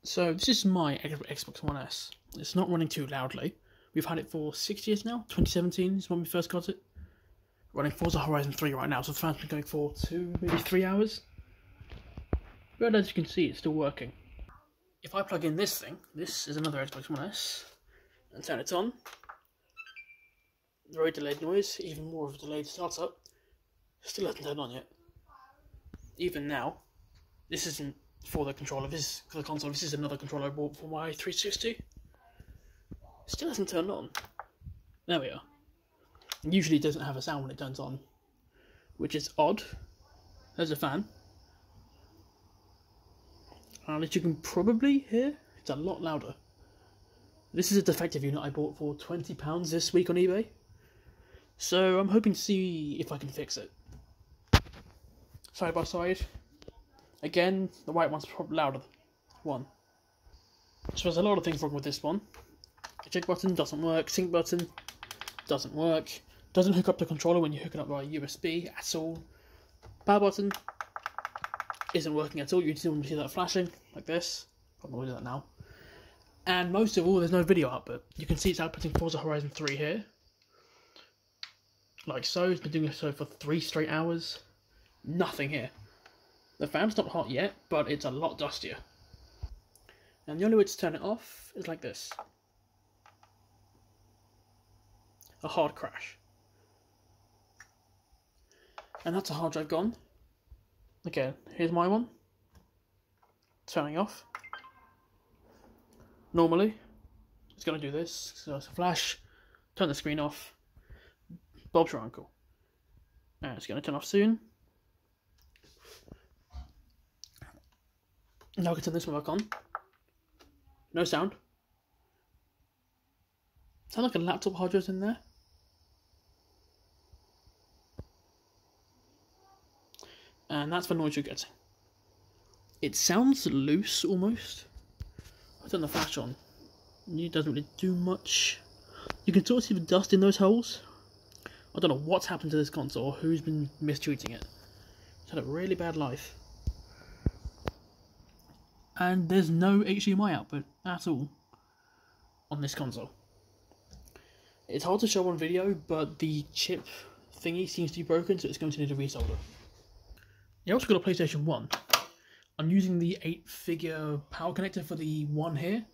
So this is my Xbox One S. It's not running too loudly. We've had it for 6 years now. 2017 is when we first got it. Running Forza Horizon 3 right now, so the fan's been going for 2, maybe 3 hours. But as you can see, it's still working. If I plug in this thing, this is another Xbox One S, and turn it on, very delayed noise, even more of a delayed startup, still hasn't turned on yet. Even now, this isn't for the controller, this is for the console, this is another controller I bought for my 360. Still hasn't turned on. There we are. Usually it doesn't have a sound when it turns on, which is odd. There's a fan. As you can probably hear, it's a lot louder. This is a defective unit I bought for £20 this week on eBay. So I'm hoping to see if I can fix it. Side by side. Again, the white one's probably louder. So there's a lot of things wrong with this one. Eject button doesn't work, sync button doesn't work, doesn't hook up the controller when you hook it up by USB at all. Power button isn't working at all, you still see that flashing, like this. I'm not going to do that now. And most of all, there's no video output. You can see it's outputting Forza Horizon 3 here. Like so, it's been doing so for 3 straight hours. Nothing here. The fan's not hot yet, but it's a lot dustier. And the only way to turn it off is like this. A hard crash. And that's a hard drive gone. Again, here's my one. Turning off. Normally, it's going to do this. So it's a flash. Turn the screen off. Bob's your uncle. And it's going to turn off soon. Now I can turn this one back on. No sound. Sounds like a laptop hard drive's in there. And that's the noise you're getting. It sounds loose almost. I turn the flash on. It doesn't really do much. You can sort of see the dust in those holes. I don't know what's happened to this console or who's been mistreating it. It's had a really bad life. And there's no HDMI output at all on this console. It's hard to show on video, but the chip thingy seems to be broken, so it's going to need a resolder. You also got a PlayStation 1. I'm using the 8-figure power connector for the one here,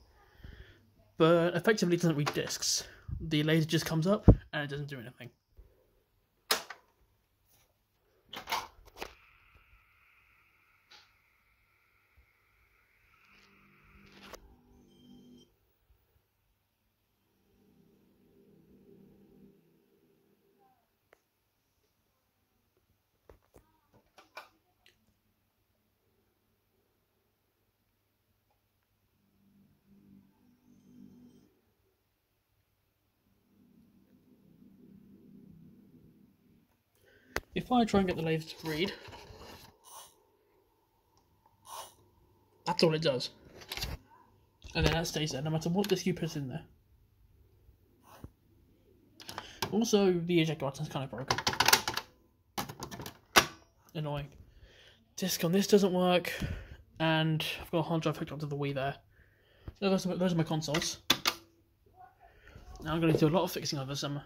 but effectively it doesn't read discs. The laser just comes up and it doesn't do anything. If I try and get the laser to read, that's all it does. And then that stays there, no matter what disc you put in there. Also, the eject button's kind of broken. Annoying. Disc on this doesn't work, and I've got a hard drive hooked up to the Wii there. So those are my consoles. Now I'm going to do a lot of fixing over the summer.